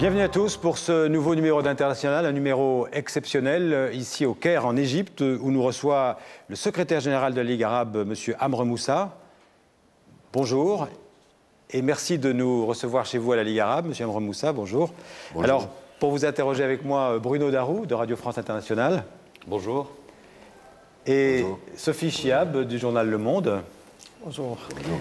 Bienvenue à tous pour ce nouveau numéro d'International, un numéro exceptionnel ici au Caire en Égypte où nous reçoit le secrétaire général de la Ligue arabe, M. Amr Moussa. Bonjour et merci de nous recevoir chez vous à la Ligue arabe, M. Amr Moussa, bonjour. Bonjour. Alors, pour vous interroger avec moi, Bruno Darou de Radio France Internationale. Bonjour. Et bonjour. Sophie Chiab du journal Le Monde. Bonjour. Bonjour.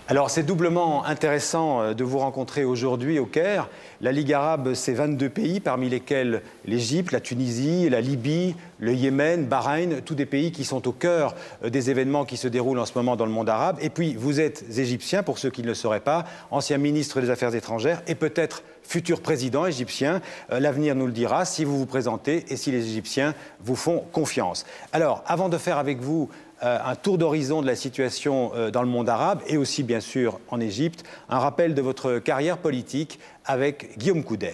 Alors, c'est doublement intéressant de vous rencontrer aujourd'hui au Caire. La Ligue arabe, c'est 22 pays, parmi lesquels l'Égypte, la Tunisie, la Libye, le Yémen, Bahreïn, tous des pays qui sont au cœur des événements qui se déroulent en ce moment dans le monde arabe. Et puis, vous êtes égyptien, pour ceux qui ne le sauraient pas, ancien ministre des Affaires étrangères et peut-être futur président égyptien. L'avenir nous le dira si vous vous présentez et si les Égyptiens vous font confiance. Alors, avant de faire avec vous un tour d'horizon de la situation dans le monde arabe et aussi, bien sûr, en Égypte, un rappel de votre carrière politique avec Guillaume Couder.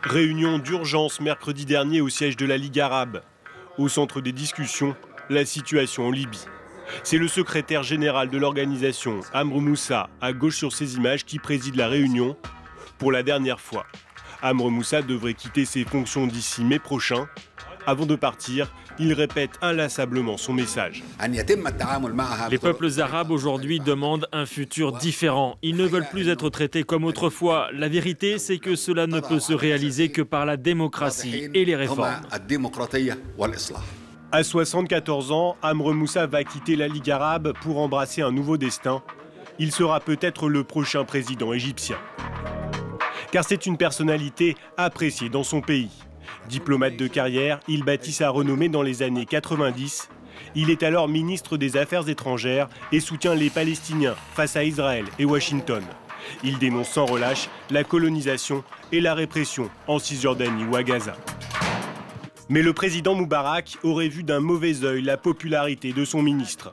Réunion d'urgence mercredi dernier au siège de la Ligue arabe. Au centre des discussions, la situation en Libye. C'est le secrétaire général de l'organisation, Amr Moussa, à gauche sur ces images, qui préside la réunion pour la dernière fois. Amr Moussa devrait quitter ses fonctions d'ici mai prochain. Avant de partir, il répète inlassablement son message. Les peuples arabes aujourd'hui demandent un futur différent. Ils ne veulent plus être traités comme autrefois. La vérité, c'est que cela ne peut se réaliser que par la démocratie et les réformes. À 74 ans, Amr Moussa va quitter la Ligue arabe pour embrasser un nouveau destin. Il sera peut-être le prochain président égyptien. Car c'est une personnalité appréciée dans son pays. Diplomate de carrière, il bâtit sa renommée dans les années 90. Il est alors ministre des Affaires étrangères et soutient les Palestiniens face à Israël et Washington. Il dénonce sans relâche la colonisation et la répression en Cisjordanie ou à Gaza. Mais le président Moubarak aurait vu d'un mauvais œil la popularité de son ministre.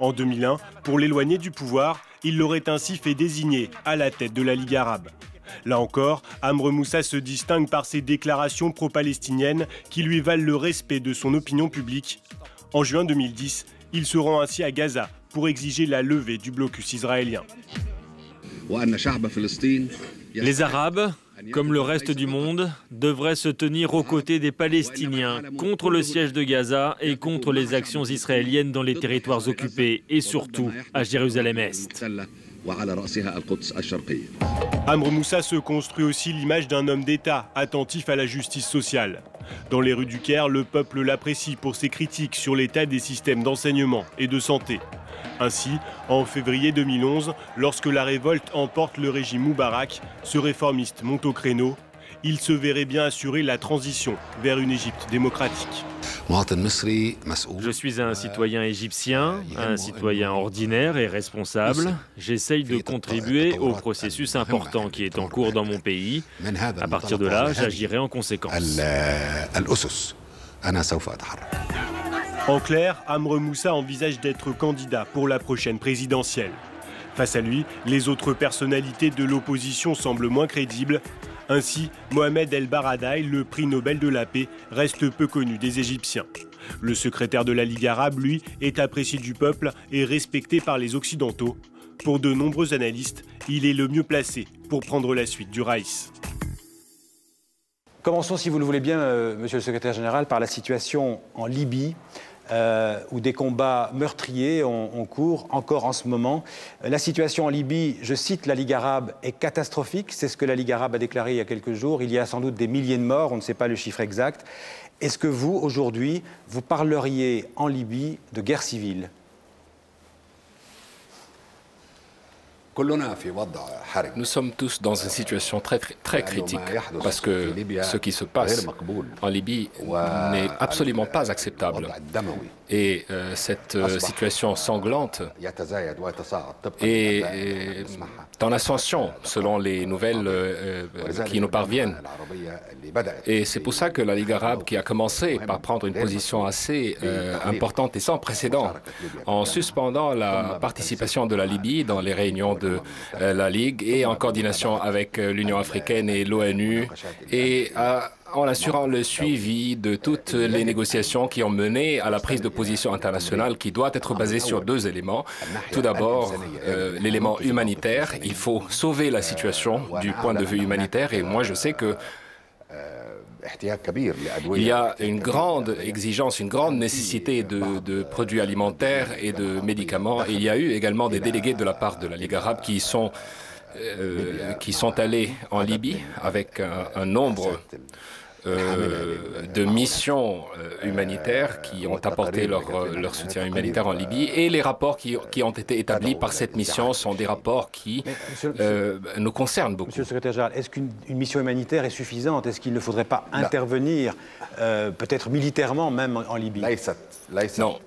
En 2001, pour l'éloigner du pouvoir, il l'aurait ainsi fait désigner à la tête de la Ligue arabe. Là encore, Amr Moussa se distingue par ses déclarations pro-palestiniennes qui lui valent le respect de son opinion publique. En juin 2010, il se rend ainsi à Gaza pour exiger la levée du blocus israélien. Les Arabes, comme le reste du monde, devraient se tenir aux côtés des Palestiniens contre le siège de Gaza et contre les actions israéliennes dans les territoires occupés et surtout à Jérusalem-Est. Amr Moussa se construit aussi l'image d'un homme d'État attentif à la justice sociale. Dans les rues du Caire, le peuple l'apprécie pour ses critiques sur l'état des systèmes d'enseignement et de santé. Ainsi, en février 2011, lorsque la révolte emporte le régime Moubarak, ce réformiste monte au créneau. Il se verrait bien assurer la transition vers une Égypte démocratique. Je suis un citoyen égyptien, un citoyen ordinaire et responsable. J'essaye de contribuer au processus important qui est en cours dans mon pays. À partir de là, j'agirai en conséquence. En clair, Amr Moussa envisage d'être candidat pour la prochaine présidentielle. Face à lui, les autres personnalités de l'opposition semblent moins crédibles. Ainsi, Mohamed El Baradei, le prix Nobel de la paix, reste peu connu des Égyptiens. Le secrétaire de la Ligue arabe, lui, est apprécié du peuple et respecté par les Occidentaux. Pour de nombreux analystes, il est le mieux placé pour prendre la suite du Raïs. Commençons, si vous le voulez bien, monsieur le secrétaire général, par la situation en Libye. Où des combats meurtriers ont cours encore en ce moment. La situation en Libye, je cite la Ligue arabe, est catastrophique. C'est ce que la Ligue arabe a déclaré il y a quelques jours. Il y a sans doute des milliers de morts, on ne sait pas le chiffre exact. Est-ce que vous, aujourd'hui, vous parleriez en Libye de guerre civile ? Nous sommes tous dans une situation très critique parce que ce qui se passe en Libye n'est absolument pas acceptable. Et cette situation sanglante est en ascension selon les nouvelles qui nous parviennent. Et c'est pour ça que la Ligue arabe, qui a commencé par prendre une position assez importante et sans précédent en suspendant la participation de la Libye dans les réunions de la Ligue et en coordination avec l'Union africaine et l'ONU et en assurant le suivi de toutes les négociations qui ont mené à la prise de position internationale qui doit être basée sur deux éléments. Tout d'abord, l'élément humanitaire. Il faut sauver la situation du point de vue humanitaire et moi je sais que il y a une grande exigence, une grande nécessité de produits alimentaires et de médicaments. Et il y a eu également des délégués de la part de la Ligue arabe qui sont allés en Libye avec un nombre de missions humanitaires qui ont apporté leur soutien humanitaire en Libye. Et les rapports qui ont été établis par cette mission sont des rapports qui nous concernent beaucoup. Monsieur le secrétaire général, est-ce qu'une mission humanitaire est suffisante? Est-ce qu'il ne faudrait pas intervenir, peut-être militairement même en Libye? Non.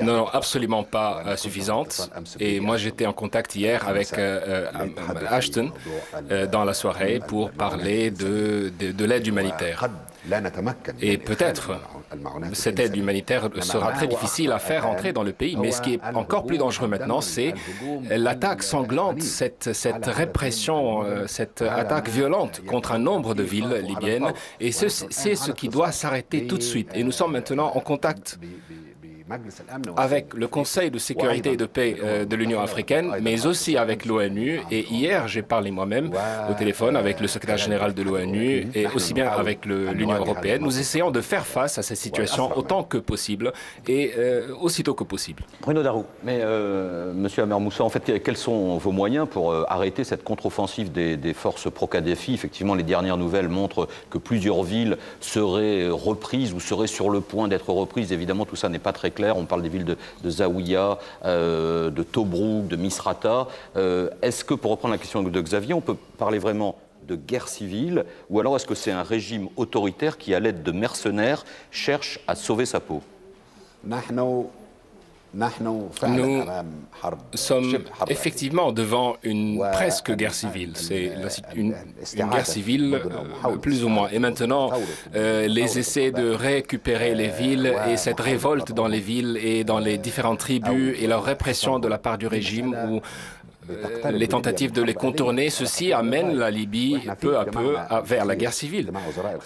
Non, absolument pas suffisante. Et moi, j'étais en contact hier avec Ashton dans la soirée pour parler de l'aide humanitaire. Et peut-être cette aide humanitaire sera très difficile à faire entrer dans le pays. Mais ce qui est encore plus dangereux maintenant, c'est l'attaque sanglante, cette répression, cette attaque violente contre un nombre de villes libyennes. Et c'est ce qui doit s'arrêter tout de suite. Et nous sommes maintenant en contact avec le Conseil de sécurité et de paix de l'Union africaine, mais aussi avec l'ONU. Et hier, j'ai parlé moi-même au téléphone avec le secrétaire général de l'ONU et aussi bien avec l'Union européenne. Nous essayons de faire face à cette situation autant que possible et aussitôt que possible. Bruno Darroux. Mais Monsieur Amer Moussa, en fait, quels sont vos moyens pour arrêter cette contre-offensive des forces pro-Kadhafi? Effectivement, les dernières nouvelles montrent que plusieurs villes seraient reprises ou seraient sur le point d'être reprises. Évidemment, tout ça n'est pas très clair. On parle des villes de Zawiya, de Tobrouk, de Misrata. Est-ce que, pour reprendre la question de Xavier, on peut parler vraiment de guerre civile ou alors est-ce que c'est un régime autoritaire qui, à l'aide de mercenaires, cherche à sauver sa peau? Nous sommes effectivement devant une presque guerre civile. C'est une guerre civile plus ou moins. Et maintenant, les essais de récupérer les villes et cette révolte dans les villes et dans les différentes tribus et leur répression de la part du régime ou les tentatives de les contourner, ceci amène la Libye peu à peu vers la guerre civile.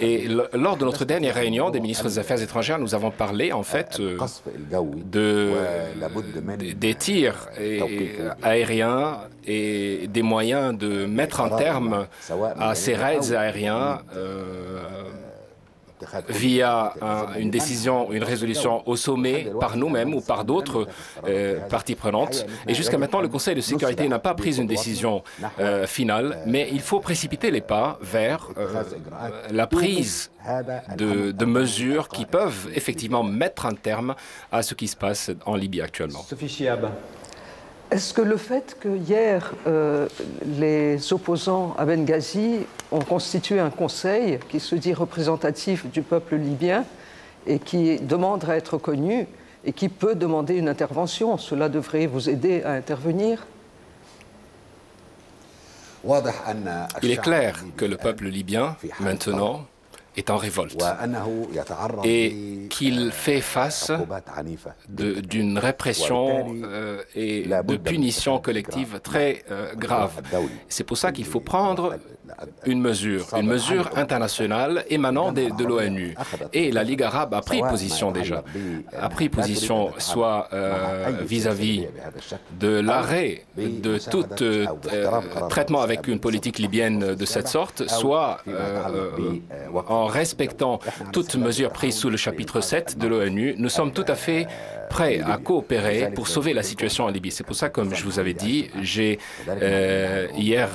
Et lors de notre dernière réunion des ministres des Affaires étrangères, nous avons parlé en fait des tirs aériens et des moyens de mettre un terme à ces raids aériens via une décision, une résolution au sommet par nous-mêmes ou par d'autres parties prenantes. Et jusqu'à maintenant, le Conseil de sécurité n'a pas pris une décision finale, mais il faut précipiter les pas vers la prise de mesures qui peuvent effectivement mettre un terme à ce qui se passe en Libye actuellement. Sophie Chiab. Est-ce que le fait que hier, les opposants à Benghazi ont constitué un conseil qui se dit représentatif du peuple libyen et qui demande à être connu et qui peut demander une intervention, cela devrait vous aider à intervenir? Il est clair que le peuple libyen, maintenant, est en révolte et qu'il fait face d'une répression et de punitions collectives très graves. C'est pour ça qu'il faut prendre une mesure internationale émanant de l'ONU. Et la Ligue arabe a pris position déjà, soit vis-à-vis de l'arrêt de tout traitement avec une politique libyenne de cette sorte, soit en respectant toutes mesures prises sous le chapitre 7 de l'ONU. Nous sommes tout à fait prêts à coopérer pour sauver la situation en Libye. C'est pour ça, comme je vous avais dit, j'ai hier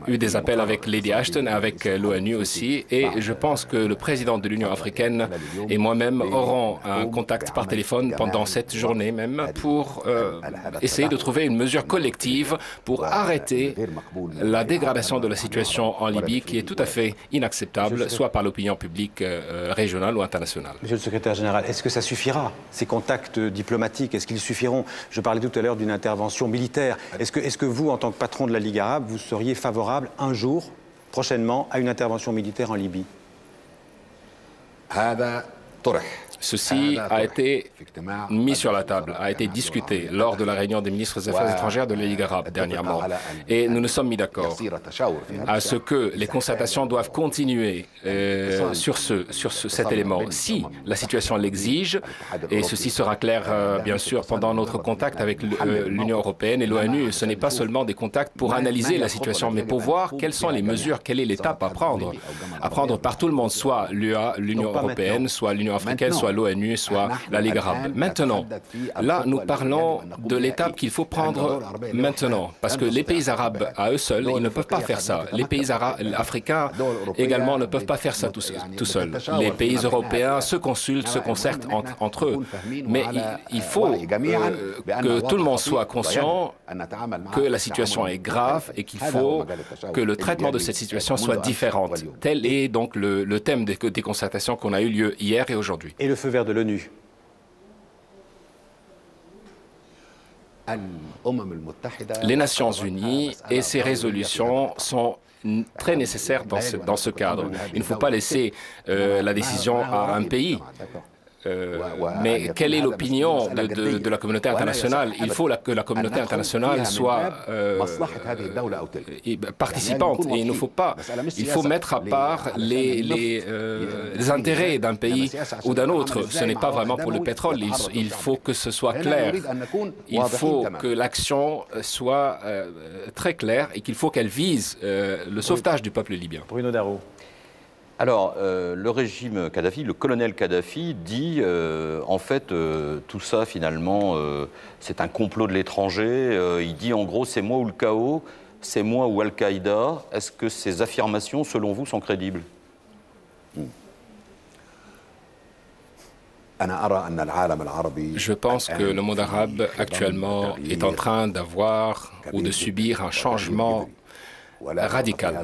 eu des appels avec Lady Ashton, avec l'ONU aussi, et je pense que le président de l'Union africaine et moi-même aurons un contact par téléphone pendant cette journée même pour essayer de trouver une mesure collective pour arrêter la dégradation de la situation en Libye qui est tout à fait inacceptable, soit par l'opinion publique régionale ou internationale. Monsieur le secrétaire général, est-ce que ça suffira, ces contacts diplomatiques? Est-ce qu'ils suffiront? Je parlais tout à l'heure d'une intervention militaire. Est-ce que vous, en tant que patron de la Ligue arabe, vous seriez favorable un jour, prochainement, à une intervention militaire en Libye? Ceci a été mis sur la table, a été discuté lors de la réunion des ministres des Affaires étrangères de la Ligue arabe dernièrement. Et nous nous sommes mis d'accord à ce que les concertations doivent continuer sur cet élément. Si la situation l'exige, et ceci sera clair bien sûr pendant notre contact avec l'Union européenne et l'ONU, ce n'est pas seulement des contacts pour analyser la situation, mais pour voir quelles sont les mesures, quelle est l'étape à prendre par tout le monde, soit l'Union européenne, soit l'Union africaine, soit l'ONU, soit la Ligue arabe. Maintenant, là, nous parlons de l'étape qu'il faut prendre maintenant, parce que les pays arabes, à eux seuls, ils ne peuvent pas faire ça. Les pays africains également ne peuvent pas faire ça tout seuls. Les pays européens se consultent, se concertent entre eux. Mais il faut que tout le monde soit conscient que la situation est grave et qu'il faut que le traitement de cette situation soit différent. Tel est donc le thème des concertations qu'on a eu lieu hier et aujourd'hui. Et le feu vert de l'ONU? Les Nations unies et ces résolutions sont très nécessaires dans ce cadre. Il ne faut pas laisser la décision à un pays. Mais quelle est l'opinion de la communauté internationale? Il faut que la communauté internationale soit participante et il faut mettre à part les intérêts d'un pays ou d'un autre. Ce n'est pas vraiment pour le pétrole, il faut que ce soit clair. Il faut que l'action soit très claire et qu'il faut qu'elle vise le sauvetage du peuple libyen. Bruno Darro. Alors, le régime Kadhafi, le colonel Kadhafi dit, en fait, tout ça, finalement, c'est un complot de l'étranger. Il dit, en gros, c'est moi ou le chaos, c'est moi ou Al-Qaïda. Est-ce que ces affirmations, selon vous, sont crédibles? Je pense que le monde arabe, actuellement, est en train d'avoir ou de subir un changement radical.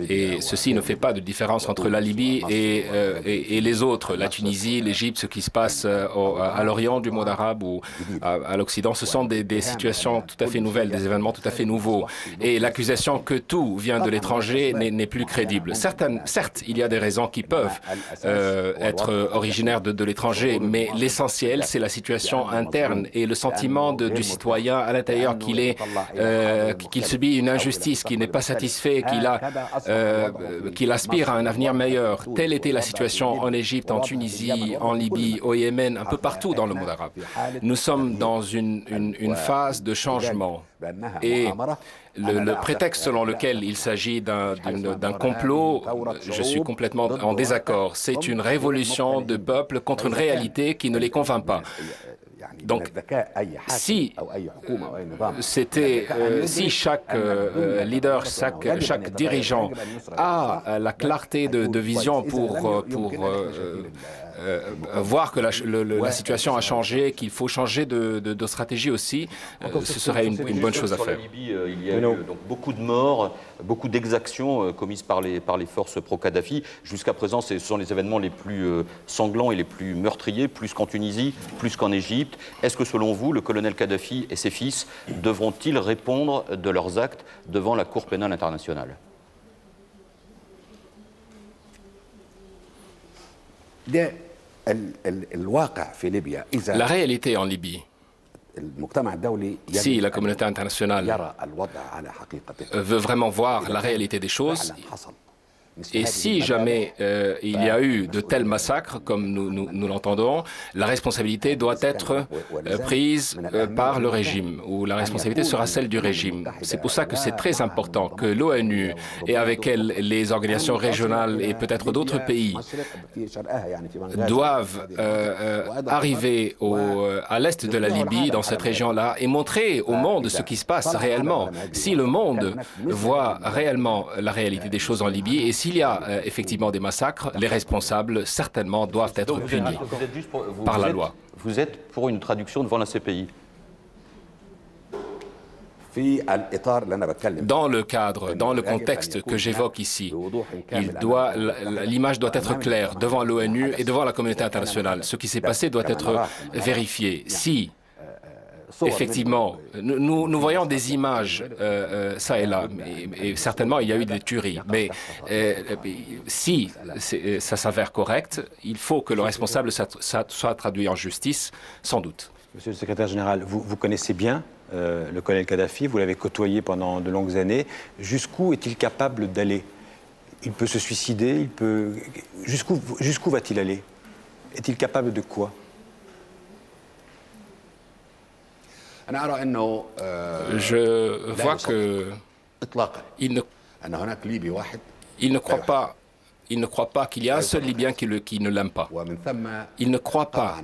Et ceci ne fait pas de différence entre la Libye et les autres, la Tunisie, l'Égypte, ce qui se passe à l'Orient du monde arabe ou à l'Occident. Ce sont des situations tout à fait nouvelles, des événements tout à fait nouveaux. Et l'accusation que tout vient de l'étranger n'est plus crédible. Certes, il y a des raisons qui peuvent être originaires de l'étranger, mais l'essentiel, c'est la situation interne et le sentiment du citoyen à l'intérieur qu'il subit une injustice, qu'il n'est pas satisfait, qu'il aspire à un avenir meilleur. Telle était la situation en Égypte, en Tunisie, en Libye, au Yémen, un peu partout dans le monde arabe. Nous sommes dans une phase de changement. Et le prétexte selon lequel il s'agit d'un complot, je suis complètement en désaccord. C'est une révolution de peuple contre une réalité qui ne les convainc pas. Donc, si chaque leader, chaque dirigeant a la clarté de vision pour voir que la situation a changé, qu'il faut changer de stratégie aussi, ce serait une bonne chose à faire. Libye, il y a eu donc beaucoup de morts, beaucoup d'exactions commises par les forces pro-Kadhafi. Jusqu'à présent, ce sont les événements les plus sanglants et les plus meurtriers, plus qu'en Tunisie, plus qu'en Égypte. Est-ce que selon vous, le colonel Kadhafi et ses fils devront-ils répondre de leurs actes devant la Cour pénale internationale? La réalité en Libye, si la communauté internationale veut vraiment voir la réalité des choses, et si jamais il y a eu de tels massacres, comme nous l'entendons, la responsabilité doit être prise par le régime, ou la responsabilité sera celle du régime. C'est pour ça que c'est très important que l'ONU, et avec elle les organisations régionales et peut-être d'autres pays, doivent arriver à l'est de la Libye, dans cette région-là, et montrer au monde ce qui se passe réellement. Si le monde voit réellement la réalité des choses en Libye, et s'il y a effectivement des massacres, les responsables, certainement, doivent être punis par la loi. Vous êtes pour une traduction devant la CPI? Dans le cadre, dans le contexte que j'évoque ici, l'image doit être claire devant l'ONU et devant la communauté internationale. Ce qui s'est passé doit être vérifié. Si Effectivement, nous voyons des images, ça et là, et certainement il y a eu des tueries. Mais si ça s'avère correct, il faut que le responsable soit traduit en justice, sans doute. Monsieur le secrétaire général, vous connaissez bien le colonel Kadhafi, vous l'avez côtoyé pendant de longues années. Jusqu'où est-il capable d'aller? Il peut se suicider, jusqu'où va-t-il aller? Est-il capable de quoi? Je vois qu'il ne croit pas qu'il y a un seul Libyen qui ne l'aime pas. Il ne croit pas.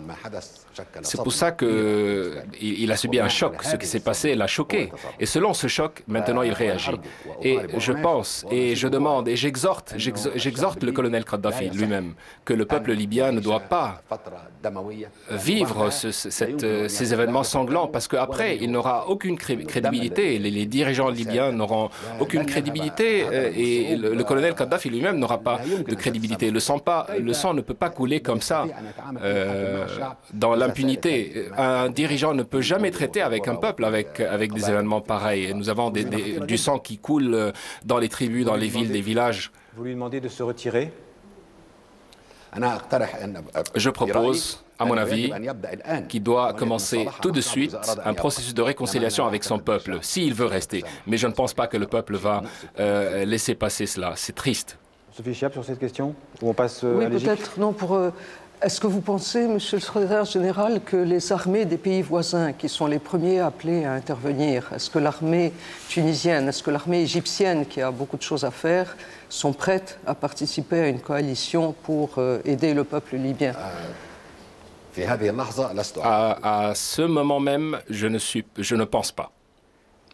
C'est pour ça qu'il a subi un choc. Ce qui s'est passé l'a choqué. Et selon ce choc, maintenant il réagit. Et je pense, et je demande, et j'exhorte le colonel Kadhafi lui-même, que le peuple libyen ne doit pas vivre ces événements sanglants, parce qu'après, il n'aura aucune crédibilité. Les dirigeants libyens n'auront aucune crédibilité, et le colonel Kadhafi lui-même n'aura pas de crédibilité. Le sang ne peut pas couler comme ça dans l'impunité. Un dirigeant ne peut jamais traiter avec un peuple avec des événements pareils. Nous avons du sang qui coule dans les tribus, dans les villes, les villages. Vous lui demandez de se retirer? Je propose, à mon avis, qu'il doit commencer tout de suite un processus de réconciliation avec son peuple, s'il veut rester. Mais je ne pense pas que le peuple va laisser passer cela. C'est triste. Sophie Chiap, sur cette question, où on passe oui, à l'Égypte? peut-être, non, est-ce que vous pensez, Monsieur le secrétaire général, que les armées des pays voisins, qui sont les premiers appelés à intervenir, est-ce que l'armée tunisienne, est-ce que l'armée égyptienne, qui a beaucoup de choses à faire, sont prêtes à participer à une coalition pour aider le peuple libyen? À ce moment même, je ne pense pas.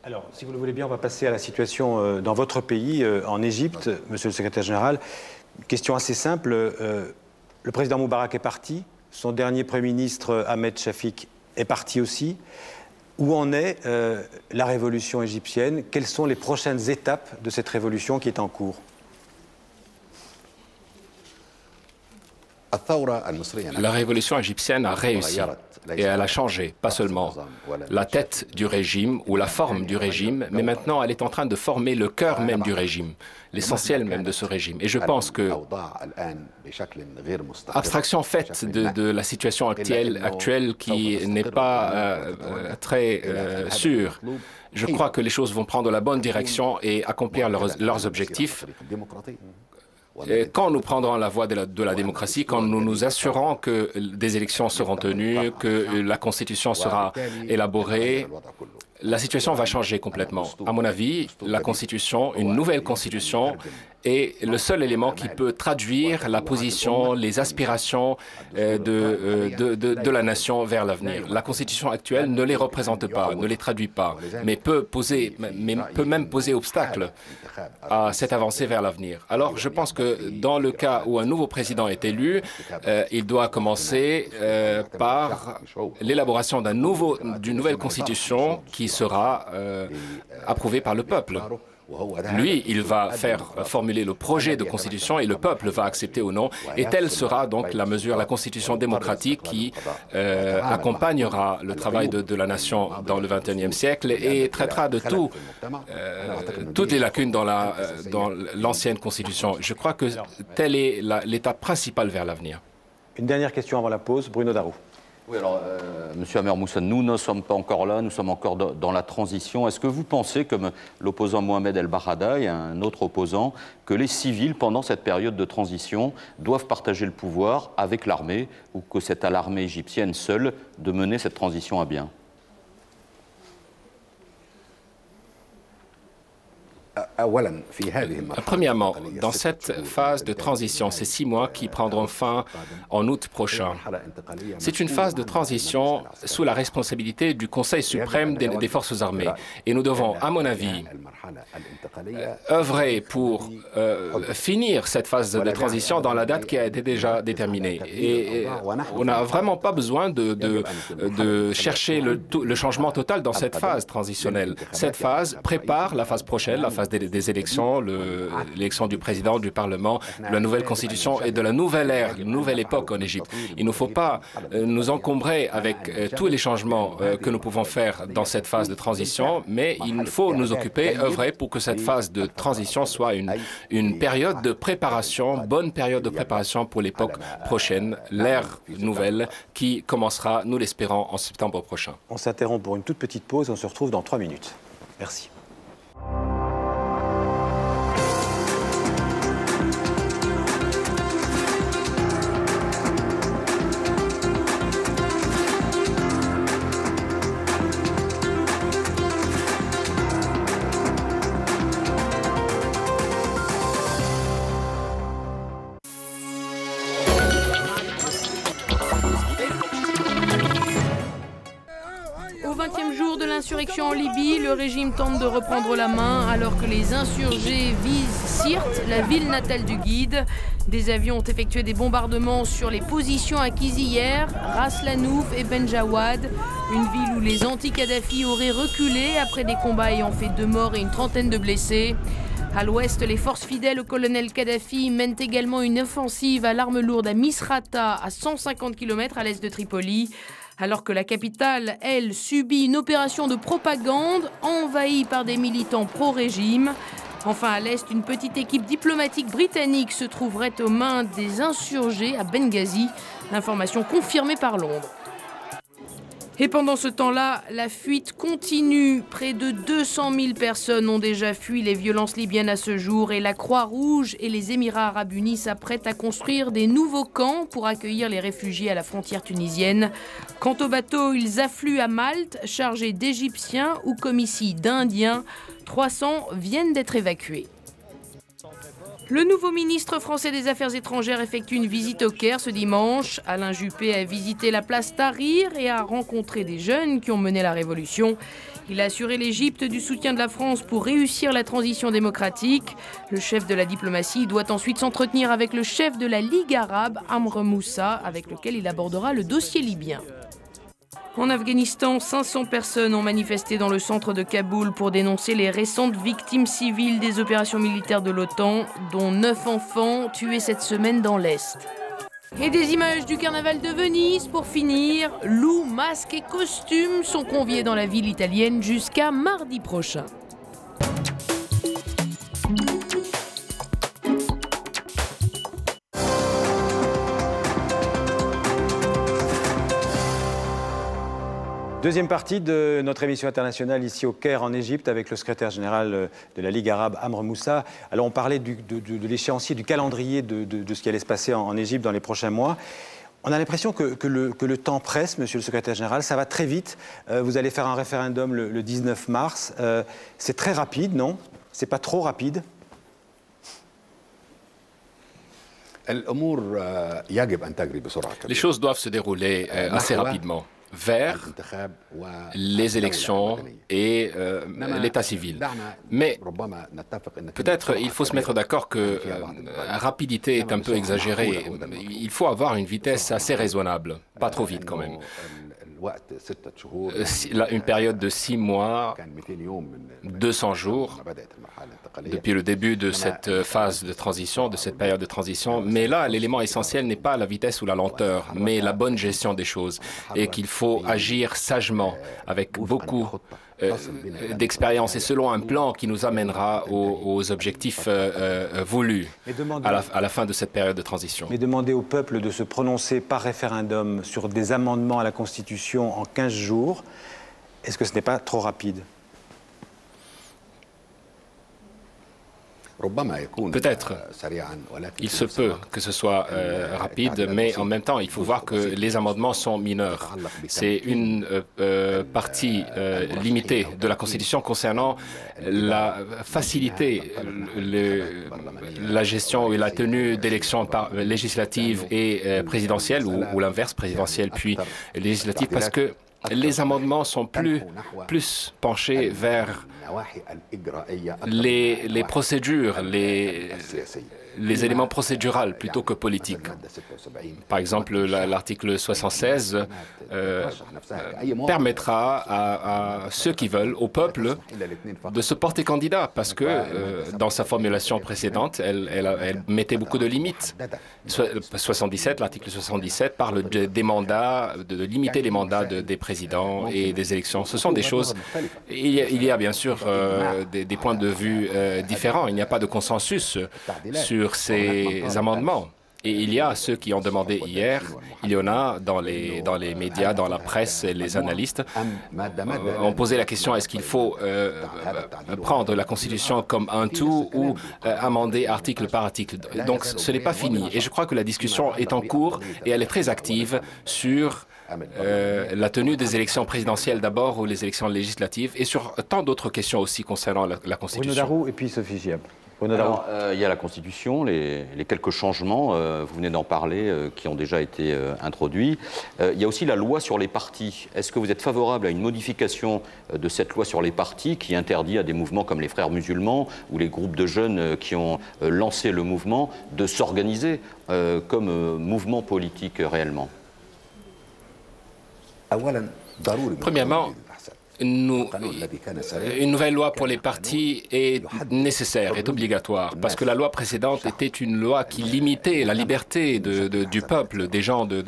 Alors, si vous le voulez bien, on va passer à la situation dans votre pays, en Égypte, Monsieur le secrétaire général. Une question assez simple. Le président Moubarak est parti, son dernier Premier ministre Ahmed Shafik est parti aussi. Où en est la révolution égyptienne? Quelles sont les prochaines étapes de cette révolution qui est en cours? La révolution égyptienne a réussi et elle a changé, pas seulement la tête du régime ou la forme du régime, mais maintenant elle est en train de former le cœur même du régime, l'essentiel même de ce régime. Et je pense que, abstraction faite de la situation actuelle qui n'est pas très sûre, je crois que les choses vont prendre la bonne direction et accomplir leurs objectifs. Quand nous prendrons la voie de la démocratie, quand nous nous assurons que des élections seront tenues, que la Constitution sera élaborée, la situation va changer complètement. À mon avis, la Constitution, une nouvelle Constitution, est le seul élément qui peut traduire la position, les aspirations de la nation vers l'avenir. La Constitution actuelle ne les représente pas, ne les traduit pas, mais peut même poser obstacle à cette avancée vers l'avenir. Alors, je pense que dans le cas où un nouveau président est élu, il doit commencer par l'élaboration d'une nouvelle Constitution qui sera approuvée par le peuple. Lui, il va faire formuler le projet de constitution et le peuple va accepter ou non. Et telle sera donc la constitution démocratique qui accompagnera le travail de la nation dans le XXIe siècle et traitera de toutes les lacunes dans l'ancienne constitution. Je crois que telle est l'étape principale vers l'avenir. Une dernière question avant la pause, Bruno Darroux. Oui, alors, Monsieur Amer Moussa, nous ne sommes pas encore là, nous sommes encore dans la transition. Est-ce que vous pensez, comme l'opposant Mohamed El Baradei et un autre opposant, que les civils, pendant cette période de transition, doivent partager le pouvoir avec l'armée ou que c'est à l'armée égyptienne seule de mener cette transition à bien? Premièrement, dans cette phase de transition, ces 6 mois qui prendront fin en août prochain, c'est une phase de transition sous la responsabilité du Conseil suprême des forces armées. Et nous devons, à mon avis, œuvrer pour finir cette phase de transition dans la date qui a été déjà déterminée. Et on n'a vraiment pas besoin de chercher le changement total dans cette phase transitionnelle. Cette phase prépare la phase prochaine, la phase des des élections, l'élection du président, du Parlement, de la nouvelle constitution et de la nouvelle ère, une nouvelle époque en Égypte. Il ne faut pas nous encombrer avec tous les changements que nous pouvons faire dans cette phase de transition, mais il faut nous occuper, œuvrer pour que cette phase de transition soit une période de préparation, bonne période de préparation pour l'époque prochaine, l'ère nouvelle qui commencera, nous l'espérons, en septembre prochain. On s'interrompt pour une toute petite pause, on se retrouve dans 3 minutes. Merci. L'insurrection en Libye, le régime tente de reprendre la main alors que les insurgés visent Sirte, la ville natale du guide. Des avions ont effectué des bombardements sur les positions acquises hier, Ras Lanouf et Ben Jawad, une ville où les anti-Kadhafi auraient reculé après des combats ayant fait 2 morts et une trentaine de blessés. À l'ouest, les forces fidèles au colonel Kadhafi mènent également une offensive à l'arme lourde à Misrata, à 150 km à l'est de Tripoli. Alors que la capitale, elle, subit une opération de propagande envahie par des militants pro-régime. Enfin, à l'est, une petite équipe diplomatique britannique se trouverait aux mains des insurgés à Benghazi. L'information confirmée par Londres. Et pendant ce temps-là, la fuite continue. Près de 200 000 personnes ont déjà fui les violences libyennes à ce jour et la Croix-Rouge et les Émirats arabes unis s'apprêtent à construire des nouveaux camps pour accueillir les réfugiés à la frontière tunisienne. Quant aux bateaux, ils affluent à Malte, chargés d'Égyptiens ou comme ici d'Indiens. 300 viennent d'être évacués. Le nouveau ministre français des Affaires étrangères effectue une visite au Caire ce dimanche. Alain Juppé a visité la place Tahrir et a rencontré des jeunes qui ont mené la révolution. Il a assuré l'Égypte du soutien de la France pour réussir la transition démocratique. Le chef de la diplomatie doit ensuite s'entretenir avec le chef de la Ligue arabe, Amr Moussa, avec lequel il abordera le dossier libyen. En Afghanistan, 500 personnes ont manifesté dans le centre de Kaboul pour dénoncer les récentes victimes civiles des opérations militaires de l'OTAN, dont 9 enfants tués cette semaine dans l'Est. Et des images du carnaval de Venise pour finir. Loups, masques et costumes sont conviés dans la ville italienne jusqu'à mardi prochain. Deuxième partie de notre émission internationale ici au Caire, en Égypte, avec le secrétaire général de la Ligue arabe, Amr Moussa. Alors, on parlait de l'échéancier, du calendrier de ce qui allait se passer en Égypte dans les prochains mois. On a l'impression que le temps presse, monsieur le secrétaire général. Ça va très vite. Vous allez faire un référendum le 19 mars. C'est très rapide, non? C'est pas trop rapide? Les choses doivent se dérouler assez rapidement vers les élections et l'état civil. Mais peut-être il faut se mettre d'accord que rapidité est un peu exagérée. Il faut avoir une vitesse assez raisonnable, pas trop vite quand même. Une période de 6 mois, 200 jours, depuis le début de cette phase de transition, de cette période de transition. Mais là, l'élément essentiel n'est pas la vitesse ou la lenteur, mais la bonne gestion des choses. Et qu'il faut agir sagement, avec beaucoup d'expérience et selon un plan qui nous amènera aux objectifs voulus à la fin de cette période de transition. Mais demander au peuple de se prononcer par référendum sur des amendements à la Constitution en 15 jours, est-ce que ce n'est pas trop rapide ? Peut-être. Il se peut que ce soit rapide, mais en même temps, il faut voir que les amendements sont mineurs. C'est une partie limitée de la Constitution concernant la facilité, la gestion et la tenue d'élections législatives et présidentielles, ou l'inverse, présidentielle puis législative, parce que les amendements sont plus penchés vers les procédures, les éléments procéduraux plutôt que politiques. Par exemple, l'article 76 permettra à ceux qui veulent, au peuple, de se porter candidat parce que dans sa formulation précédente, elle mettait beaucoup de limites. L'article 77 parle des mandats, de limiter les mandats des présidents et des élections. Ce sont des choses... Il y a bien sûr des points de vue différents. Il n'y a pas de consensus sur ces amendements. Et il y a ceux qui ont demandé hier, il y en a dans les médias, dans la presse, et les analystes ont posé la question, est-ce qu'il faut prendre la Constitution comme un tout ou amender article par article? Donc ce n'est pas fini. Et je crois que la discussion est en cours et elle est très active sur la tenue des élections présidentielles d'abord ou les élections législatives et sur tant d'autres questions aussi concernant la Constitution. Bruno Darroux et puis Sophie Giab. Alors, il y a la Constitution, les quelques changements, vous venez d'en parler, qui ont déjà été introduits. Il y a aussi la loi sur les partis. Est-ce que vous êtes favorable à une modification de cette loi sur les partis qui interdit à des mouvements comme les Frères musulmans ou les groupes de jeunes qui ont lancé le mouvement de s'organiser comme mouvement politique réellement? Premièrement, une nouvelle loi pour les partis est nécessaire, est obligatoire, parce que la loi précédente était une loi qui limitait la liberté du peuple, des gens, de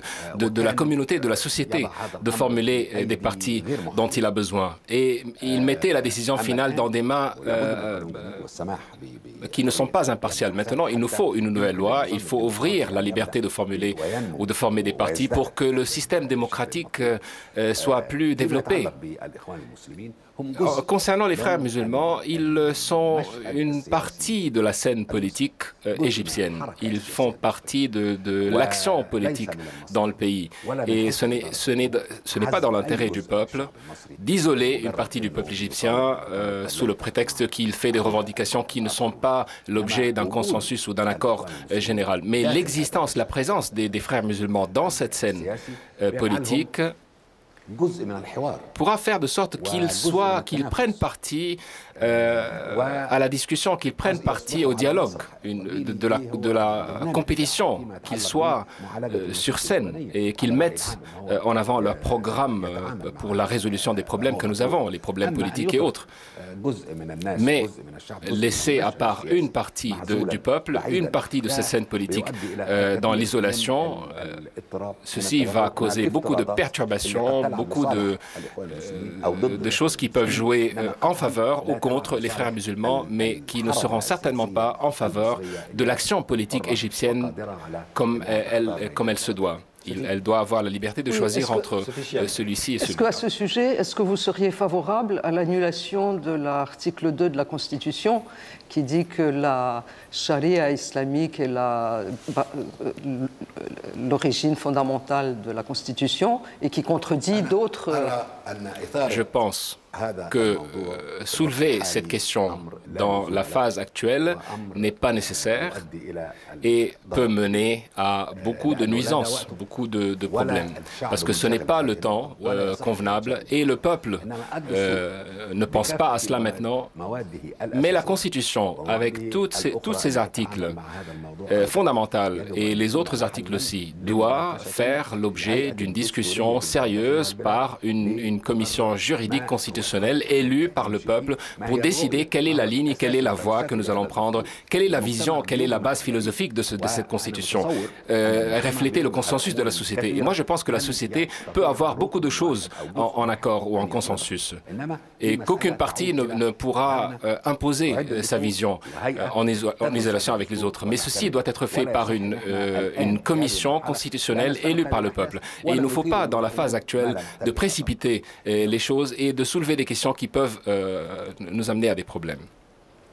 la communauté, de la société, de formuler des partis dont il a besoin. Et il mettait la décision finale dans des mains qui ne sont pas impartiales. Maintenant, il nous faut une nouvelle loi, il faut ouvrir la liberté de formuler ou de former des partis pour que le système démocratique soit plus développé. Concernant les frères musulmans, ils sont une partie de la scène politique égyptienne. Ils font partie de l'action politique dans le pays. Et ce n'est pas dans l'intérêt du peuple d'isoler une partie du peuple égyptien sous le prétexte qu'il fait des revendications qui ne sont pas l'objet d'un consensus ou d'un accord général. Mais l'existence, la présence des frères musulmans dans cette scène politique pourra faire de sorte qu'ils prennent parti à la discussion, qu'ils prennent parti au dialogue, de la compétition, qu'ils soient sur scène et qu'ils mettent en avant leur programme pour la résolution des problèmes que nous avons, les problèmes politiques et autres. Mais laisser à part une partie du peuple, une partie de cette scène politique dans l'isolation, ceci va causer beaucoup de perturbations, beaucoup de choses qui peuvent jouer en faveur ou contre les frères musulmans, mais qui ne seront certainement pas en faveur de l'action politique égyptienne comme elle se doit. Elle doit avoir la liberté de choisir entre celui-ci et celui-là. Est-ce qu'à ce sujet, est-ce que vous seriez favorable à l'annulation de l'article 2 de la Constitution qui dit que la charia islamique est l'origine fondamentale de la Constitution et qui contredit d'autres... Je pense que soulever cette question dans la phase actuelle n'est pas nécessaire et peut mener à beaucoup de nuisances, beaucoup de problèmes. Parce que ce n'est pas le temps convenable et le peuple ne pense pas à cela maintenant. Mais la Constitution, avec tous ces articles fondamentaux et les autres articles aussi, doit faire l'objet d'une discussion sérieuse par une commission juridique constitutionnelle élue par le peuple pour décider quelle est la ligne, quelle est la voie que nous allons prendre, quelle est la vision, quelle est la base philosophique de cette Constitution, refléter le consensus de la société. Et moi, je pense que la société peut avoir beaucoup de choses en accord ou en consensus et qu'aucune partie ne pourra imposer sa vision en isolation avec les autres. Mais ceci doit être fait par une commission constitutionnelle élue par le peuple. Et il ne faut pas, dans la phase actuelle, de précipiter les choses et de soulever des questions qui peuvent nous amener à des problèmes.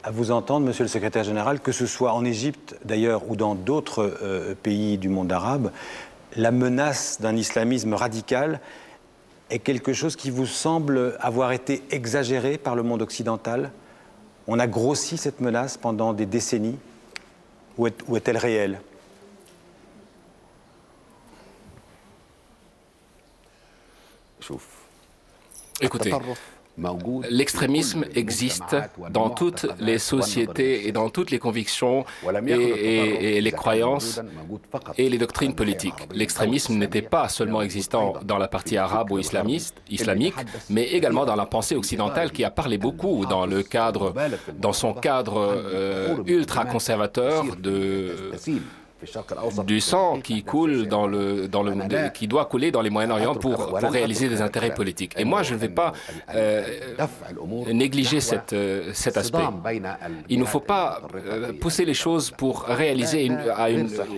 À vous entendre, Monsieur le Secrétaire général, que ce soit en Égypte d'ailleurs ou dans d'autres pays du monde arabe, la menace d'un islamisme radical est quelque chose qui vous semble avoir été exagéré par le monde occidental? On a grossi cette menace pendant des décennies ou est-elle réelle? Écoutez, L'extrémisme existe dans toutes les sociétés et dans toutes les convictions et les croyances et les doctrines politiques. L'extrémisme n'était pas seulement existant dans la partie arabe ou islamique, mais également dans la pensée occidentale qui a parlé beaucoup dans son cadre ultra-conservateur du sang qui coule qui doit couler dans les Moyen-Orient pour réaliser des intérêts politiques. Et moi, je ne vais pas négliger cet aspect. Il ne faut pas pousser les choses pour réaliser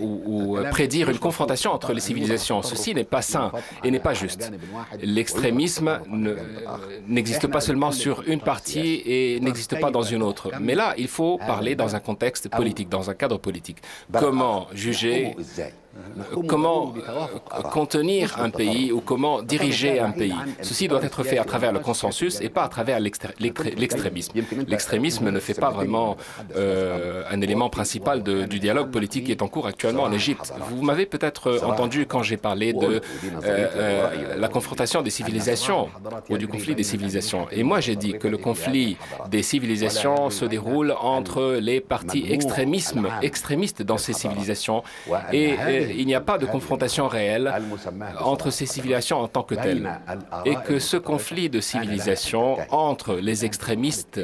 ou prédire une confrontation entre les civilisations. Ceci n'est pas sain et n'est pas juste. L'extrémisme n'existe pas seulement sur une partie et n'existe pas dans une autre. Mais là, il faut parler dans un contexte politique, dans un cadre politique. Comment juger, comment contenir un pays ou comment diriger un pays. Ceci doit être fait à travers le consensus et pas à travers l'extrémisme. L'extrémisme ne fait pas vraiment un élément principal du dialogue politique qui est en cours actuellement en Égypte. Vous m'avez peut-être entendu quand j'ai parlé de la confrontation des civilisations ou du conflit des civilisations. Et moi, j'ai dit que le conflit des civilisations se déroule entre les partis extrémistes dans ces civilisations et il n'y a pas de confrontation réelle entre ces civilisations en tant que telles. Et que ce conflit de civilisation entre les extrémistes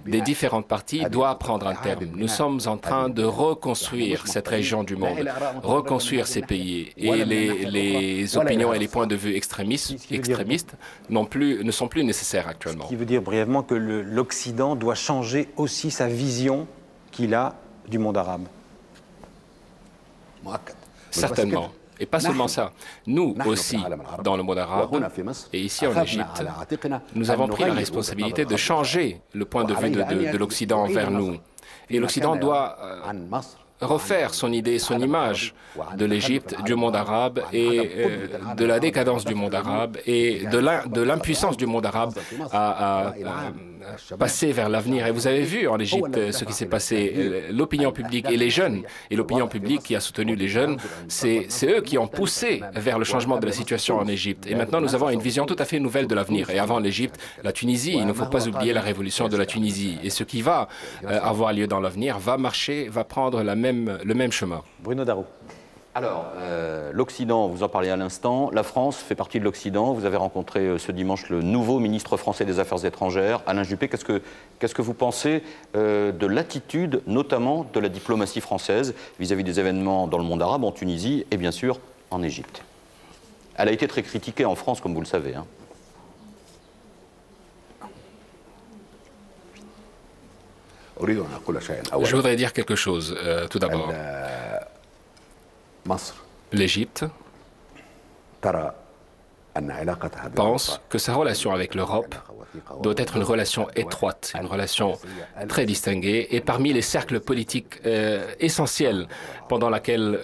des différentes parties doit prendre un terme. Nous sommes en train de reconstruire cette région du monde, reconstruire ces pays. Et les opinions et les points de vue extrémistes ne sont plus nécessaires actuellement. Ce qui veut dire brièvement que l'Occident doit changer aussi sa vision qu'il a du monde arabe. Certainement. Et pas seulement ça. Nous aussi, dans le monde arabe, et ici en Égypte, nous avons pris la responsabilité de changer le point de vue de l'Occident vers nous. Et l'Occident doit refaire son idée, son image de l'Égypte, du monde arabe et de la décadence du monde arabe et de l'impuissance du monde arabe à passer vers l'avenir. Et vous avez vu en Égypte ce qui s'est passé. L'opinion publique et les jeunes, et l'opinion publique qui a soutenu les jeunes, c'est eux qui ont poussé vers le changement de la situation en Égypte. Et maintenant, nous avons une vision tout à fait nouvelle de l'avenir. Et avant l'Égypte, la Tunisie, il ne faut pas oublier la révolution de la Tunisie. Et ce qui va avoir lieu dans l'avenir va prendre le même chemin. Bruno Darroux. Alors, l'Occident, vous en parliez à l'instant, la France fait partie de l'Occident. Vous avez rencontré ce dimanche le nouveau ministre français des Affaires étrangères, Alain Juppé. Qu'est-ce que vous pensez de l'attitude, notamment de la diplomatie française, vis-à-vis des événements dans le monde arabe, en Tunisie et bien sûr en Égypte? Elle a été très critiquée en France, comme vous le savez. Hein. Je voudrais dire quelque chose, tout d'abord. L'Égypte pense que sa relation avec l'Europe doit être une relation étroite, une relation très distinguée et parmi les cercles politiques essentiels pendant laquelle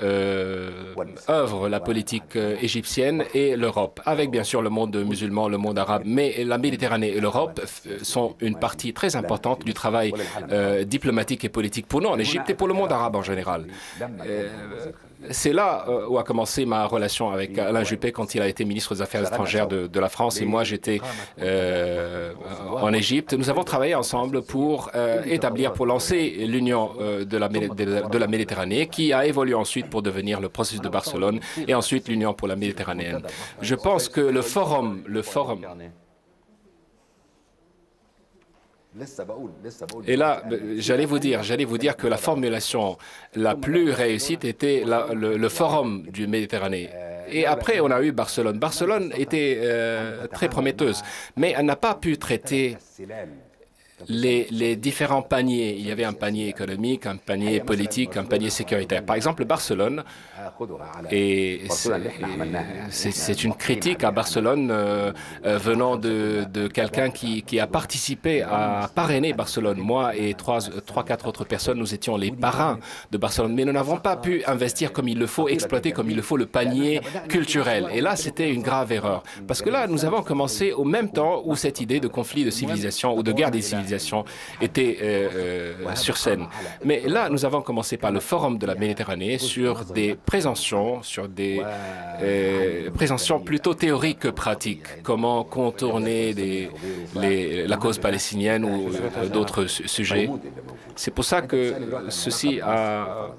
œuvre la politique égyptienne et l'Europe, avec bien sûr le monde musulman, le monde arabe, mais la Méditerranée et l'Europe sont une partie très importante du travail diplomatique et politique pour nous en Égypte et pour le monde arabe en général. C'est là où a commencé ma relation avec Alain Juppé quand il a été ministre des Affaires étrangères de la France et moi j'étais en Égypte. Nous avons travaillé ensemble pour lancer l'Union de la Méditerranée qui a évolué ensuite pour devenir le processus de Barcelone et ensuite l'Union pour la Méditerranée. Je pense que le forum et là, j'allais vous dire que la formulation la plus réussite était le forum du Méditerranée. Et après, on a eu Barcelone. Barcelone était très prometteuse, mais elle n'a pas pu traiter les différents paniers. Il y avait un panier économique, un panier politique, un panier sécuritaire. Par exemple, Barcelone, et c'est une critique à Barcelone venant de quelqu'un qui a participé à parrainer Barcelone. Moi et quatre autres personnes, nous étions les parrains de Barcelone, mais nous n'avons pas pu investir comme il le faut, exploiter comme il le faut le panier culturel. Et là, c'était une grave erreur. Parce que là, nous avons commencé au même temps où cette idée de conflit de civilisation ou de guerre des civilisations mondialisation étaient sur scène. Mais là, nous avons commencé par le Forum de la Méditerranée sur des présomptions, plutôt théoriques que pratiques. Comment contourner la cause palestinienne ou d'autres sujets. C'est pour ça que ceci a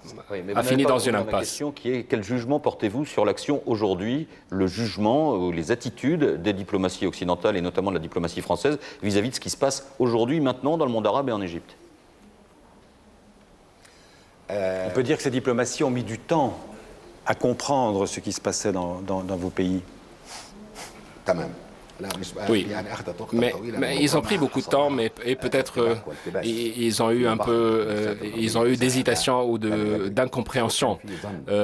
fini dans une impasse. Quel jugement portez-vous sur l'action aujourd'hui, le jugement ou les attitudes des diplomaties occidentales et notamment de la diplomatie française vis-à-vis de ce qui se passe aujourd'hui, maintenant, dans le monde arabe et en Égypte? On peut dire que ces diplomaties ont mis du temps à comprendre ce qui se passait dans vos pays. Oui, mais ils ont pris beaucoup de temps, et peut-être ils ont eu des hésitations ou d'incompréhension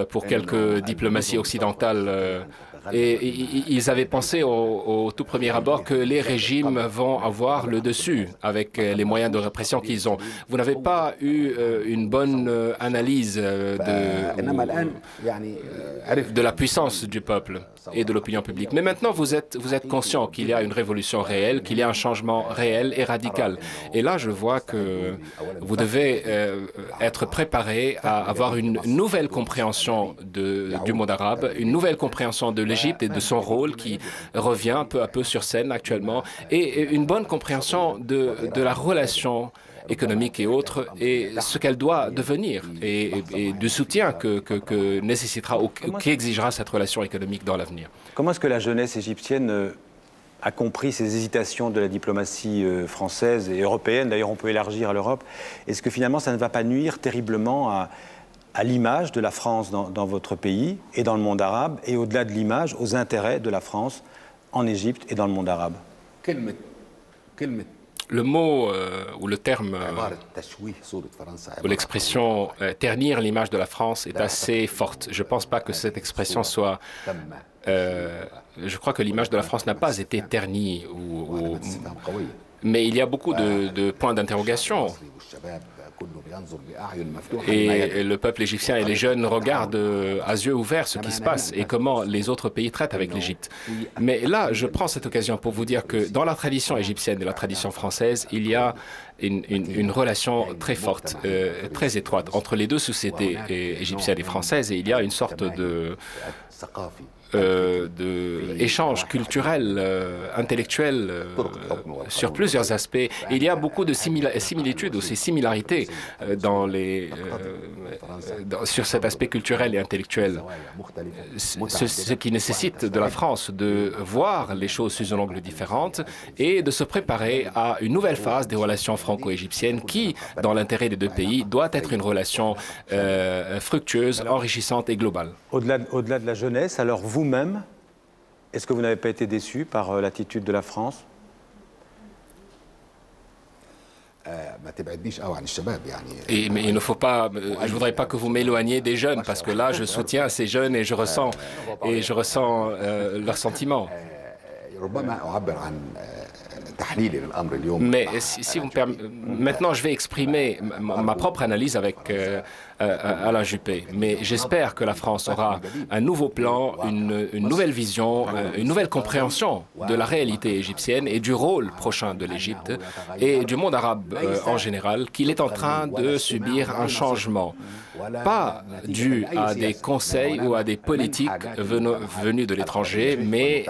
pour quelques diplomaties occidentales. Et ils avaient pensé au tout premier abord que les régimes vont avoir le dessus avec les moyens de répression qu'ils ont. Vous n'avez pas eu une bonne analyse de la puissance du peuple et de l'opinion publique. Mais maintenant, vous êtes conscient qu'il y a une révolution réelle, qu'il y a un changement réel et radical. Et là, je vois que vous devez être préparé à avoir une nouvelle compréhension du monde arabe, une nouvelle compréhension de l'Égypte et de son rôle qui revient peu à peu sur scène actuellement, et une bonne compréhension de la relation économique et autres, et ce qu'elle doit devenir, et du soutien que nécessitera ou qu'exigera cette relation économique dans l'avenir. Comment est-ce que la jeunesse égyptienne a compris ces hésitations de la diplomatie française et européenne? D'ailleurs, on peut élargir à l'Europe. Est-ce que finalement, ça ne va pas nuire terriblement à l'image de la France dans votre pays et dans le monde arabe, et au-delà de l'image, aux intérêts de la France en Égypte et dans le monde arabe? Le mot ou le terme ou l'expression ternir l'image de la France est assez forte. Je ne pense pas que cette expression soit... je crois que l'image de la France n'a pas été ternie. Mais il y a beaucoup de points d'interrogation. Et le peuple égyptien et les jeunes regardent à yeux ouverts ce qui se passe et comment les autres pays traitent avec l'Égypte. Mais là, je prends cette occasion pour vous dire que dans la tradition égyptienne et la tradition française, il y a une relation très forte, très étroite entre les deux sociétés égyptiennes et françaises, et il y a une sorte d'échanges culturels, intellectuels sur plusieurs aspects. Et il y a beaucoup de similitudes, aussi similarités sur cet aspect culturel et intellectuel. Ce qui nécessite de la France de voir les choses sous un angle différent et de se préparer à une nouvelle phase des relations franco-égyptiennes qui, dans l'intérêt des deux pays, doit être une relation fructueuse, enrichissante et globale. Au-delà de la jeunesse, alors vous-même, est-ce que vous n'avez pas été déçu par l'attitude de la France? Mais il ne faut pas, je ne voudrais pas que vous m'éloigniez des jeunes, parce que là, je soutiens ces jeunes et je ressens leurs sentiments. Mais si vous me permettez, maintenant je vais exprimer ma propre analyse avec Alain Juppé. Mais j'espère que la France aura un nouveau plan, une nouvelle vision, une nouvelle compréhension de la réalité égyptienne et du rôle prochain de l'Égypte et du monde arabe en général, qu'il est en train de subir un changement. Pas dû à des conseils ou à des politiques venus de l'étranger, mais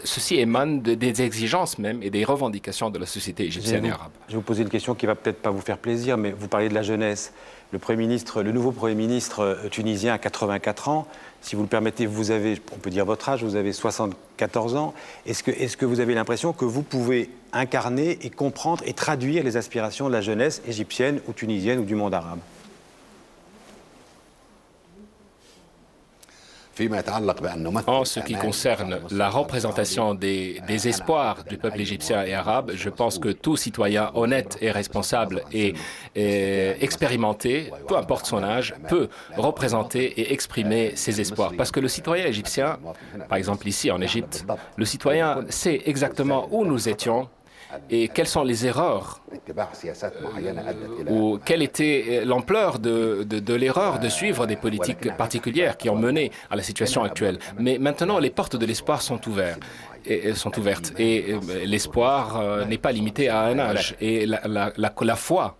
ceci émane des exigences même et des revendications de la société égyptienne et arabe. Je vais vous poser une question qui ne va peut-être pas vous faire plaisir, mais vous parlez de la jeunesse. Le nouveau Premier ministre tunisien a 84 ans. Si vous le permettez, vous avez, on peut dire votre âge, vous avez 74 ans. Est-ce que vous avez l'impression que vous pouvez incarner et comprendre et traduire les aspirations de la jeunesse égyptienne ou tunisienne ou du monde arabe ? En ce qui concerne la représentation des espoirs du peuple égyptien et arabe, je pense que tout citoyen honnête et responsable et expérimenté, peu importe son âge, peut représenter et exprimer ses espoirs. Parce que le citoyen égyptien, par exemple ici en Égypte, le citoyen sait exactement où nous étions et quelles sont les erreurs ou quelle était l'ampleur de l'erreur de suivre des politiques particulières qui ont mené à la situation actuelle. Mais maintenant, les portes de l'espoir sont ouvertes. sont ouvertes. Et l'espoir n'est pas limité à un âge. Et la foi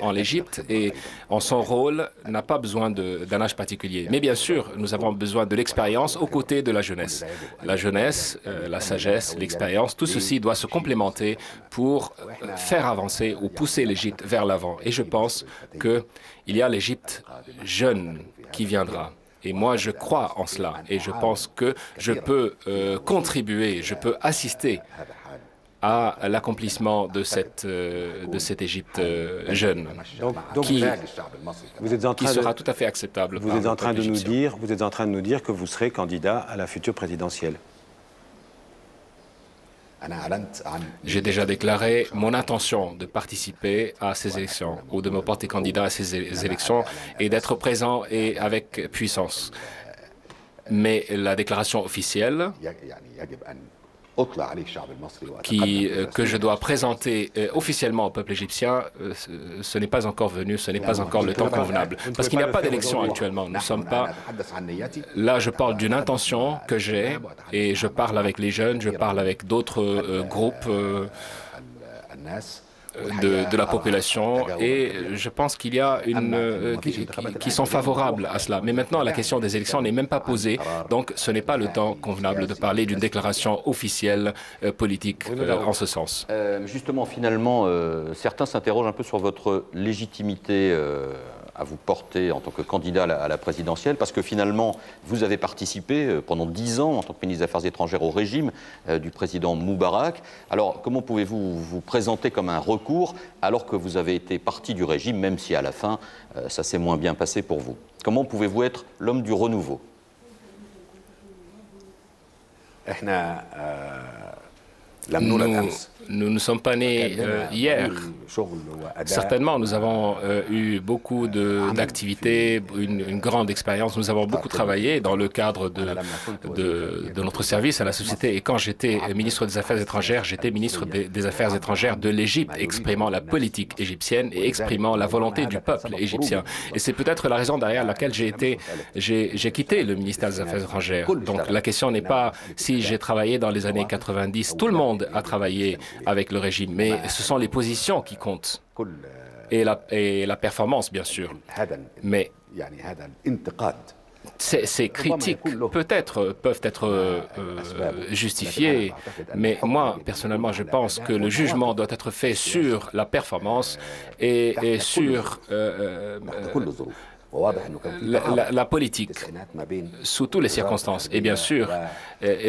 en l'Égypte et en son rôle n'a pas besoin d'un âge particulier. Mais bien sûr, nous avons besoin de l'expérience aux côtés de la jeunesse. La jeunesse, la sagesse, l'expérience, tout ceci doit se complémenter pour faire avancer ou pousser l'Égypte vers l'avant. Et je pense qu'il y a l'Égypte jeune qui viendra. Et moi, je crois en cela. Et je pense que je peux contribuer, je peux assister à l'accomplissement de cette Égypte jeune, qui sera tout à fait acceptable. Vous êtes en train de nous dire que vous serez candidat à la future présidentielle. J'ai déjà déclaré mon intention de participer à ces élections ou de me porter candidat à ces élections et d'être présent et avec puissance. Mais la déclaration officielle que je dois présenter officiellement au peuple égyptien, ce n'est pas encore venu, ce n'est pas encore le temps convenable. Parce qu'il n'y a pas d'élection actuellement. Nous ne sommes pas... Là, je parle d'une intention que j'ai et je parle avec les jeunes, je parle avec d'autres groupes de la population et je pense qu'il y a qui sont favorables à cela. Mais maintenant, la question des élections n'est même pas posée, donc ce n'est pas le temps convenable de parler d'une déclaration officielle politique en ce sens. Justement, finalement, certains s'interrogent un peu sur votre légitimité à vous porter en tant que candidat à la présidentielle, parce que finalement, vous avez participé pendant 10 ans en tant que ministre des Affaires étrangères au régime du président Moubarak. Alors, comment pouvez-vous vous présenter comme un recours alors que vous avez été parti du régime, même si à la fin, ça s'est moins bien passé pour vous? Comment pouvez-vous être l'homme du renouveau? Nous ne sommes pas nés hier. Certainement, nous avons eu beaucoup d'activités, une grande expérience. Nous avons beaucoup travaillé dans le cadre de notre service à la société. Et quand j'étais ministre des Affaires étrangères, j'étais ministre des Affaires étrangères de l'Égypte, exprimant la politique égyptienne et exprimant la volonté du peuple égyptien. Et c'est peut-être la raison derrière laquelle j'ai quitté le ministère des Affaires étrangères. Donc la question n'est pas si j'ai travaillé dans les années 90. Tout le monde a travaillé avec le régime, mais ce sont les positions qui comptent et la performance, bien sûr. Mais ces critiques peuvent être justifiées, mais moi, personnellement, je pense que le jugement doit être fait sur la performance et sur la politique, sous toutes les circonstances. Et bien sûr,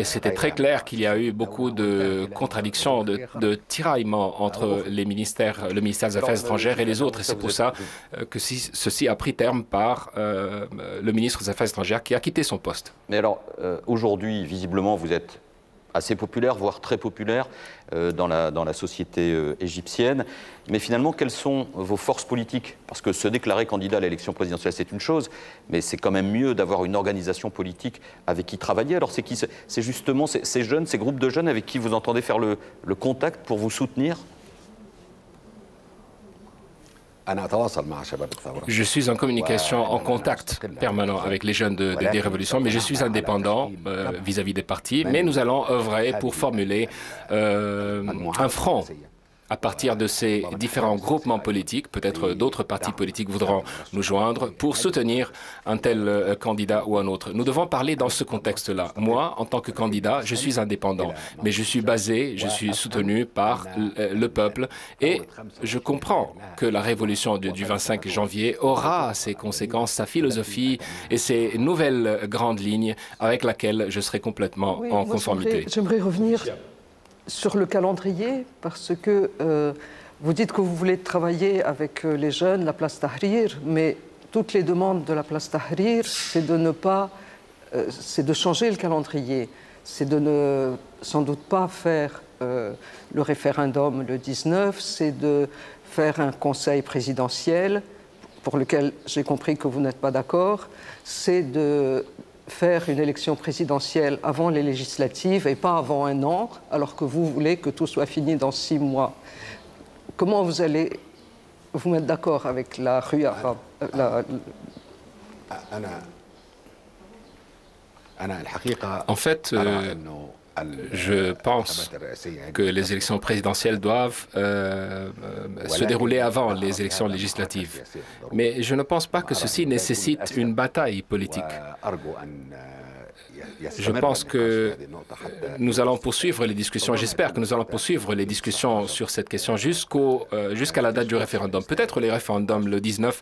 c'était très clair qu'il y a eu beaucoup de contradictions, de tiraillements entre le ministère des Affaires étrangères et les autres. Et c'est pour ça que ceci a pris terme par le ministre des Affaires étrangères qui a quitté son poste. Mais alors, aujourd'hui, visiblement, vous êtes assez populaire, voire très populaire dans la société égyptienne. Mais finalement, quelles sont vos forces politiques? Parce que se déclarer candidat à l'élection présidentielle, c'est une chose, mais c'est quand même mieux d'avoir une organisation politique avec qui travailler. Alors c'est justement ces jeunes, ces groupes de jeunes avec qui vous entendez faire le contact pour vous soutenir? Je suis en communication, en contact permanent avec les jeunes des révolutions, mais je suis indépendant vis-à-vis des partis. Mais nous allons œuvrer pour formuler un front à partir de ces différents groupements politiques. Peut-être d'autres partis politiques voudront nous joindre pour soutenir un tel candidat ou un autre. Nous devons parler dans ce contexte-là. Moi, en tant que candidat, je suis indépendant, mais je suis soutenu par le peuple et je comprends que la révolution du 25 janvier aura ses conséquences, sa philosophie et ses nouvelles grandes lignes avec lesquelles je serai complètement en conformité. J'aimerais revenir sur le calendrier, parce que vous dites que vous voulez travailler avec les jeunes, la place Tahrir, mais toutes les demandes de la place Tahrir, c'est de changer le calendrier, c'est de ne sans doute pas faire le référendum le 19, c'est de faire un conseil présidentiel, pour lequel j'ai compris que vous n'êtes pas d'accord, c'est de faire une élection présidentielle avant les législatives et pas avant un an, alors que vous voulez que tout soit fini dans 6 mois. Comment vous allez vous mettre d'accord avec la rue arabe En fait, Je pense que les élections présidentielles doivent se dérouler avant les élections législatives. Mais je ne pense pas que ceci nécessite une bataille politique. Je pense que nous allons poursuivre les discussions, j'espère que nous allons poursuivre les discussions sur cette question jusqu'à la date du référendum. Peut-être le référendum le 19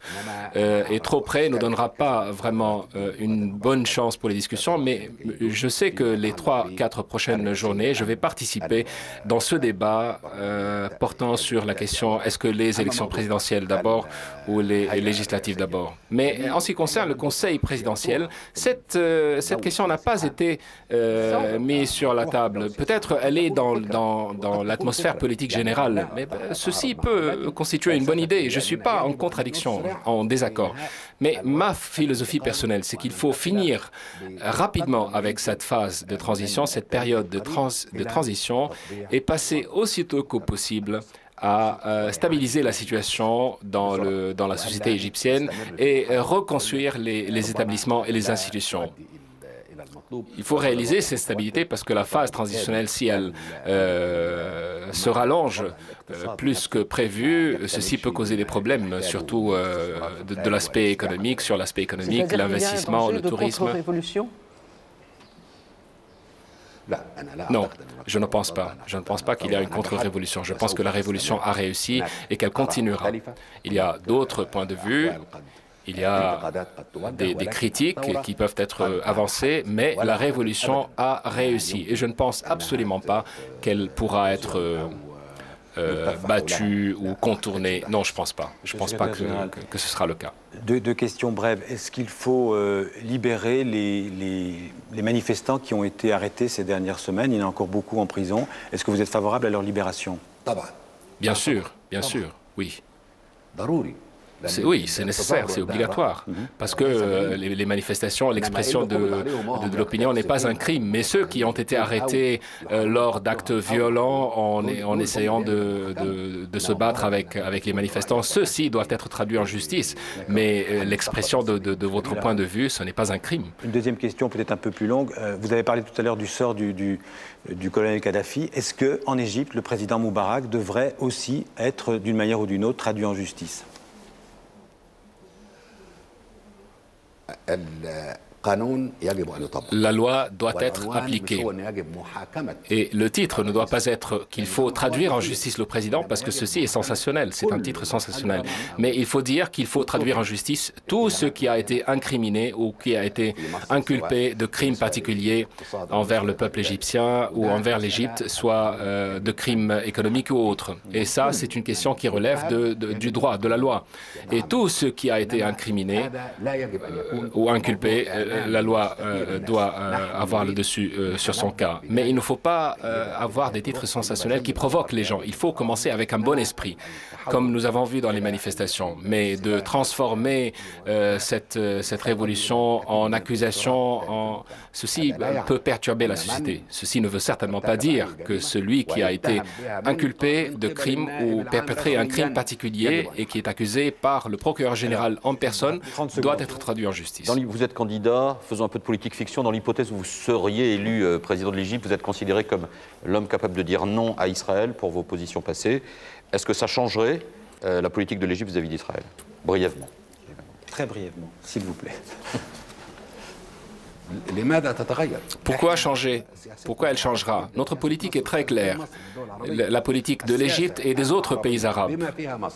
est trop près, ne donnera pas vraiment une bonne chance pour les discussions, mais je sais que les 3-4 prochaines journées, je vais participer dans ce débat portant sur la question est-ce que les élections présidentielles d'abord ou les législatives d'abord. Mais en ce qui concerne le Conseil présidentiel, cette question n'a pas été mise sur la table. Peut-être elle est dans l'atmosphère politique générale, mais ceci peut constituer une bonne idée. Je ne suis pas en contradiction, en désaccord. Mais ma philosophie personnelle, c'est qu'il faut finir rapidement avec cette phase de transition, cette période de transition, et passer aussitôt que possible à stabiliser la situation dans la société égyptienne et reconstruire les établissements et les institutions. Il faut réaliser cette stabilité parce que la phase transitionnelle, si elle se rallonge plus que prévu, ceci peut causer des problèmes, surtout de l'aspect économique, sur l'aspect économique, l'investissement, le tourisme. Non, je ne pense pas. Je ne pense pas qu'il y a une contre-révolution. Je pense que la révolution a réussi et qu'elle continuera. Il y a d'autres points de vue. Il y a des critiques qui peuvent être avancées, mais la révolution a réussi. Et je ne pense absolument pas qu'elle pourra être battue ou contournée. Non, je ne pense pas. Je ne pense pas que ce sera le cas. Deux questions brèves. Est-ce qu'il faut libérer les manifestants qui ont été arrêtés ces dernières semaines? Il y en a encore beaucoup en prison. Est-ce que vous êtes favorable à leur libération? Bien sûr, oui. Oui, c'est nécessaire, c'est obligatoire, parce que les manifestations, l'expression de l'opinion n'est pas un crime, mais ceux qui ont été arrêtés lors d'actes violents en essayant de se battre avec les manifestants, ceux-ci doivent être traduits en justice, mais l'expression de votre point de vue, ce n'est pas un crime. Une deuxième question, peut-être un peu plus longue. Vous avez parlé tout à l'heure du sort du colonel Kadhafi. Est-ce qu'en Égypte, le président Moubarak devrait aussi être, d'une manière ou d'une autre, traduit en justice? La loi doit être appliquée. Et le titre ne doit pas être qu'il faut traduire en justice le président, parce que ceci est sensationnel, c'est un titre sensationnel. Mais il faut dire qu'il faut traduire en justice tout ce qui a été incriminé ou qui a été inculpé de crimes particuliers envers le peuple égyptien ou envers l'Égypte, soit de crimes économiques ou autres. Et ça, c'est une question qui relève du droit, de la loi. Et tout ce qui a été incriminé ou inculpé, la loi doit avoir le dessus sur son cas. Mais il ne faut pas avoir des titres sensationnels qui provoquent les gens. Il faut commencer avec un bon esprit, comme nous avons vu dans les manifestations. Mais de transformer cette révolution en accusation, ceci peut perturber la société. Ceci ne veut certainement pas dire que celui qui a été inculpé de crime ou perpétré un crime particulier et qui est accusé par le procureur général en personne doit être traduit en justice. Vous êtes candidat, faisons un peu de politique fiction. Dans l'hypothèse où vous seriez élu président de l'Égypte, vous êtes considéré comme l'homme capable de dire non à Israël pour vos positions passées. Est-ce que ça changerait la politique de l'Égypte vis-à-vis d'Israël? Brièvement. Très brièvement, s'il vous plaît. Pourquoi changer? Pourquoi elle changera? Notre politique est très claire. La politique de l'Égypte et des autres pays arabes.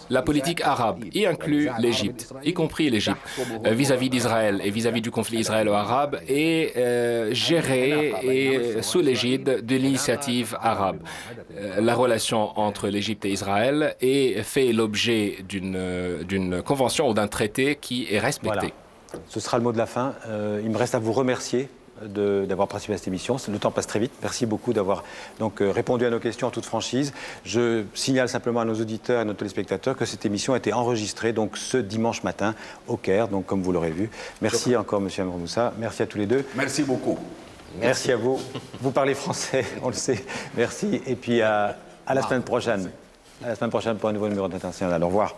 La politique arabe y inclut l'Égypte, y compris l'Égypte, vis-à-vis d'Israël et vis-à-vis du conflit israélo-arabe, est gérée et sous l'égide de l'initiative arabe. La relation entre l'Égypte et Israël fait l'objet d'une convention ou d'un traité qui est respecté. Voilà. Ce sera le mot de la fin. Il me reste à vous remercier d'avoir participé à cette émission. Le temps passe très vite. Merci beaucoup d'avoir répondu à nos questions en toute franchise. Je signale simplement à nos auditeurs et à nos téléspectateurs que cette émission a été enregistrée donc ce dimanche matin au Caire, donc comme vous l'aurez vu. Merci encore, M. Amr Moussa. Merci à tous les deux. Merci beaucoup. Merci à vous. Vous parlez français, on le sait. Merci. Et puis à la semaine prochaine. À la semaine prochaine pour un nouveau numéro d'International. Au revoir.